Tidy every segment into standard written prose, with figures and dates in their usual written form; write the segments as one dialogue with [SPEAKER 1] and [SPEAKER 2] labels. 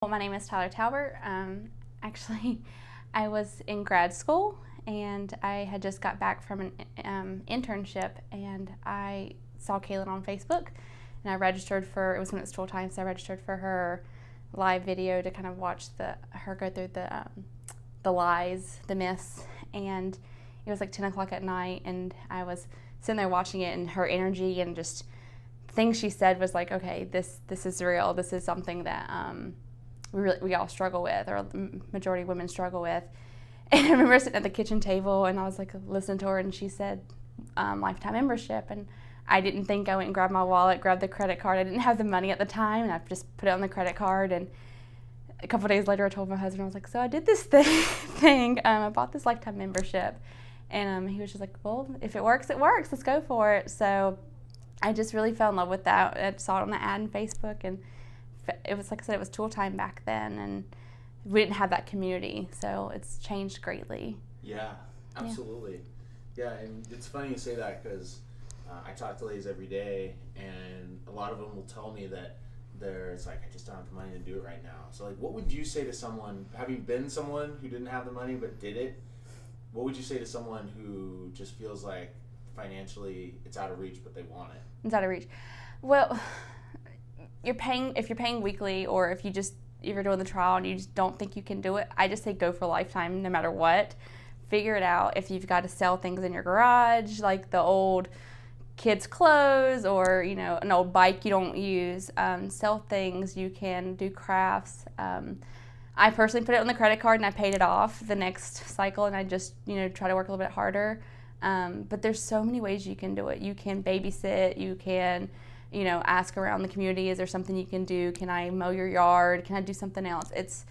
[SPEAKER 1] Well, my name is Tyler Talbert. Actually, I was in grad school and I had just got back from an internship, and I saw Kaelin on Facebook, and I registered for, it was when it was school time, so I registered for her live video to kind of watch her go through the lies, the myths, and it was like 10 o'clock at night, and I was sitting there watching it, and her energy and just things she said was like, okay, this is real. This is something that we all struggle with, or the majority of women struggle with. And I remember sitting at the kitchen table, and I was like listening to her, and she said lifetime membership, and I didn't think. I went and grabbed my wallet, grabbed the credit card. I didn't have the money at the time, and I just put it on the credit card. And a couple of days later, I told my husband, I was like, so I did this thing. I bought this lifetime membership. And he was just like, well, if it works, it works. Let's go for it. So I just really fell in love with that. I saw it on the ad on Facebook, and it was, like I said, it was tool time back then, and we didn't have that community, so it's changed greatly.
[SPEAKER 2] Yeah, absolutely. Yeah, and it's funny you say that, because I talk to ladies every day, and a lot of them will tell me that it's like, I just don't have the money to do it right now. So like, what would you say to someone, having been someone who didn't have the money but did it, what would you say to someone who just feels like financially it's out of reach but they want it?
[SPEAKER 1] It's out of reach. Well, if you're paying weekly, or if you're doing the trial and you just don't think you can do it, I just say go for lifetime no matter what. Figure it out. If you've got to sell things in your garage, like the old kids' clothes, or an old bike you don't use, sell things. You can do crafts. I personally put it on the credit card and I paid it off the next cycle, and I just try to work a little bit harder. But there's so many ways you can do it. You can babysit. You can ask around the community, is there something you can do? Can I mow your yard? Can I do something else? It's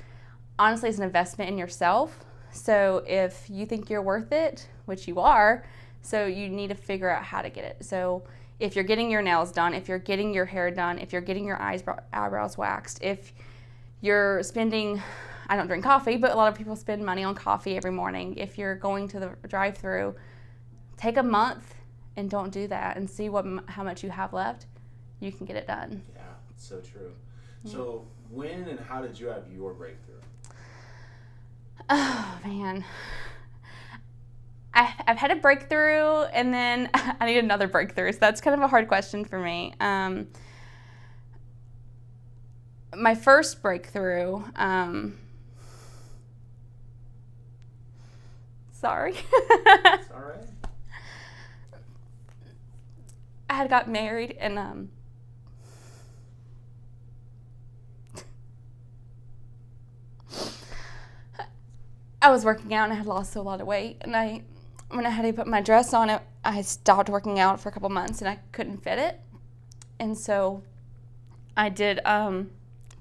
[SPEAKER 1] honestly, it's an investment in yourself. So if you think you're worth it, which you are, so you need to figure out how to get it. So if you're getting your nails done, if you're getting your hair done, if you're getting your eyebrows waxed, if you're spending, I don't drink coffee, but a lot of people spend money on coffee every morning. If you're going to the drive-thru, take a month and don't do that, and see how much you have left. You can get it done.
[SPEAKER 2] Yeah, it's so true. Yeah. So when and how did you have your breakthrough?
[SPEAKER 1] Oh, man. I've had a breakthrough, and then I need another breakthrough. So that's kind of a hard question for me. My first breakthrough, sorry.
[SPEAKER 2] It's all right.
[SPEAKER 1] I had got married, and I was working out, and I had lost a lot of weight, and when I had to put my dress on, I stopped working out for a couple months, and I couldn't fit it, and so I did no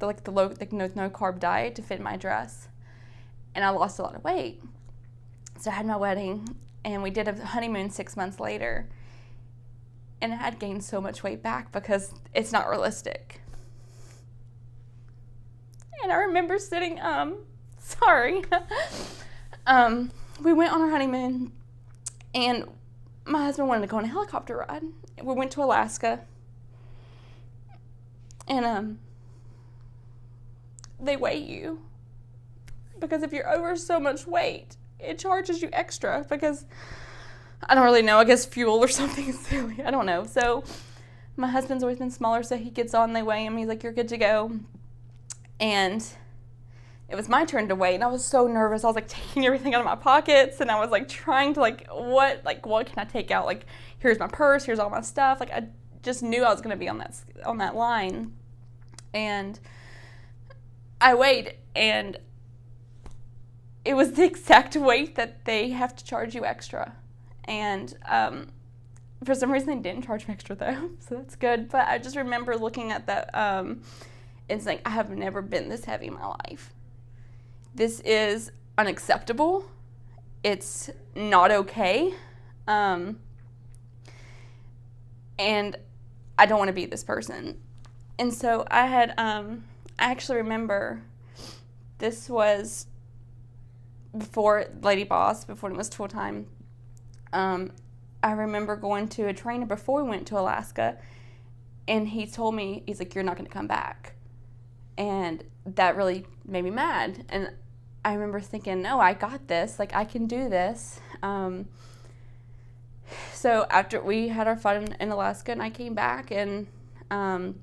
[SPEAKER 1] carb diet to fit my dress, and I lost a lot of weight. So I had my wedding, and we did a honeymoon 6 months later, and I had gained so much weight back because it's not realistic. And I remember sitting, we went on our honeymoon, and my husband wanted to go on a helicopter ride. We went to Alaska, and they weigh you, because if you're over so much weight, it charges you extra, because I don't really know, I guess fuel or something silly, I don't know. So my husband's always been smaller, so he gets on, they weigh him, he's like, you're good to go. And it was my turn to weigh, and I was so nervous. I was like taking everything out of my pockets, and I was like trying to what can I take out? Like, here's my purse, here's all my stuff. Like, I just knew I was gonna be on that line. And I weighed, and it was the exact weight that they have to charge you extra. And for some reason, they didn't charge me extra, though, so that's good. But I just remember looking at that and saying, I have never been this heavy in my life. This is unacceptable. It's not okay. And I don't want to be this person. And so I actually remember this was before LadyBoss, before it was full time. I remember going to a trainer before we went to Alaska, and he told me, he's like, you're not going to come back. And that really made me mad. And I remember thinking, no, I got this. Like, I can do this. So after we had our fun in Alaska and I came back, and I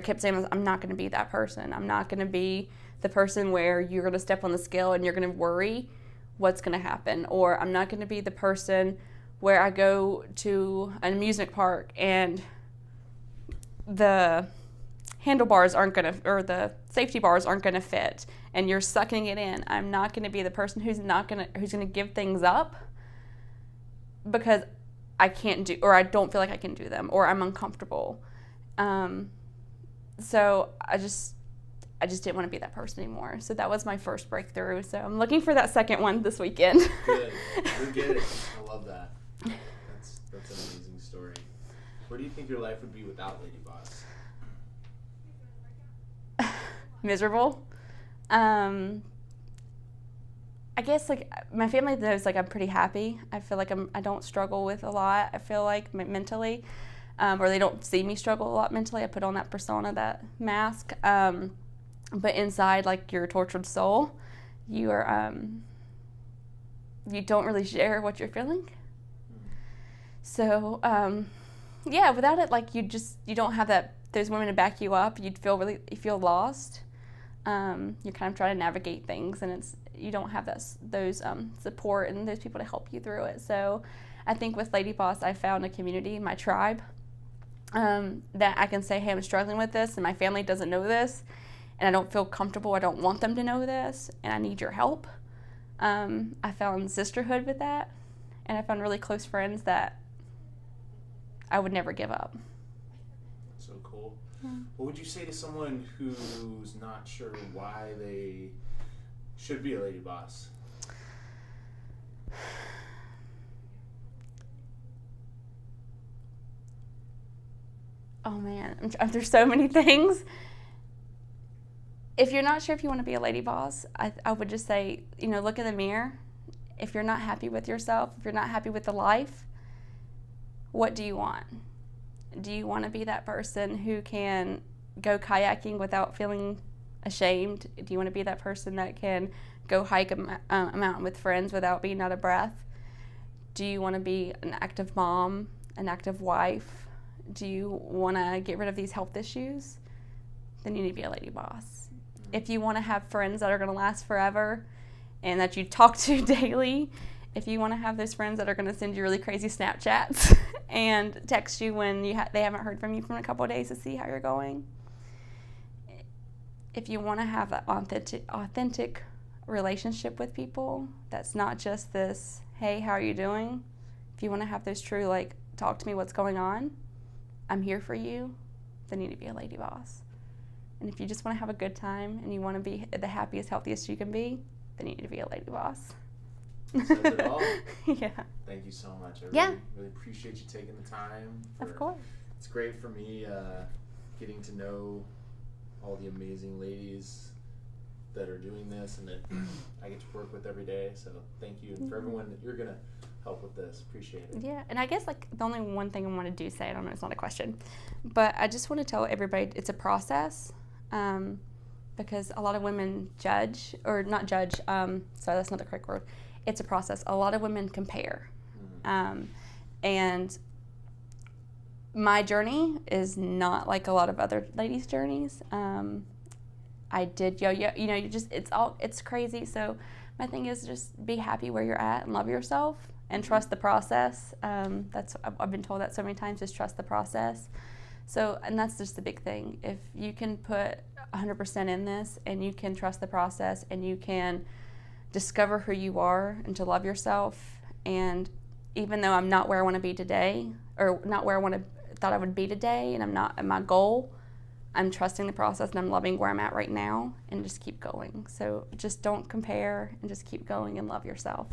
[SPEAKER 1] kept saying, I'm not going to be that person. I'm not going to be the person where you're going to step on the scale and you're going to worry what's going to happen. Or I'm not going to be the person where I go to an amusement park and the handlebars aren't going to, or the safety bars aren't going to fit, and you're sucking it in. I'm not going to be the person who's going to give things up because I can't do, or I don't feel like I can do them, or I'm uncomfortable. So I just didn't want to be that person anymore. So that was my first breakthrough. So I'm looking for that second one this weekend.
[SPEAKER 2] Good. We get it. I love that. That's an amazing story. Where do you think your life would be without LadyBoss?
[SPEAKER 1] Miserable. I guess, like, my family knows, like, I'm pretty happy. I feel like I don't struggle with a lot, I feel like, mentally. Or they don't see me struggle a lot mentally. I put on that persona, that mask. But inside, like, your tortured soul, you don't really share what you're feeling. So, yeah, without it, like, you don't have those women to back you up. You feel lost. You're kind of trying to navigate things, and you don't have those support and those people to help you through it. So I think with LadyBoss, I found a community, my tribe, that I can say, hey, I'm struggling with this, and my family doesn't know this, and I don't feel comfortable. I don't want them to know this, and I need your help. I found sisterhood with that, and I found really close friends that I would never give up.
[SPEAKER 2] So cool.
[SPEAKER 1] Yeah.
[SPEAKER 2] What would you say to someone who's not sure why they should be a LadyBoss?
[SPEAKER 1] Oh man, there's so many things. If you're not sure if you want to be a LadyBoss, I would just say, look in the mirror. If you're not happy with yourself, if you're not happy with the life, what do you want? Do you want to be that person who can go kayaking without feeling ashamed? Do you want to be that person that can go hike a mountain with friends without being out of breath? Do you want to be an active mom, an active wife? Do you want to get rid of these health issues? Then you need to be a LadyBoss. If you want to have friends that are going to last forever and that you talk to daily, if you want to have those friends that are going to send you really crazy Snapchats and text you when they haven't heard from you for a couple of days to see how you're going. If you want to have an authentic relationship with people, that's not just this, hey, how are you doing? If you want to have those true, like, talk to me, what's going on? I'm here for you. Then you need to be a LadyBoss. And if you just want to have a good time and you want to be the happiest, healthiest you can be, then you need to be a LadyBoss.
[SPEAKER 2] Says it all.
[SPEAKER 1] Yeah.
[SPEAKER 2] Thank you so much. I really appreciate you taking the time.
[SPEAKER 1] Of course.
[SPEAKER 2] It's great for me getting to know all the amazing ladies that are doing this and that I get to work with every day. So thank you. And for everyone that you're going to help with this, appreciate it.
[SPEAKER 1] Yeah, and I guess, like, the only one thing I want to do say, I don't know, it's not a question, but I just want to tell everybody it's a process. Because a lot of women judge, or not judge, sorry, that's not the correct word. It's a process. A lot of women compare. And my journey is not like a lot of other ladies' journeys. I did yo-yo, it's crazy. So my thing is just be happy where you're at and love yourself and trust the process. I've been told that so many times, just trust the process. So, and that's just the big thing. If you can put 100% in this and you can trust the process and you can discover who you are and to love yourself, and even though I'm not where I want to be today, or not where thought I would be today, and I'm not at my goal, I'm trusting the process and I'm loving where I'm at right now, and just keep going. So just don't compare and just keep going and love yourself.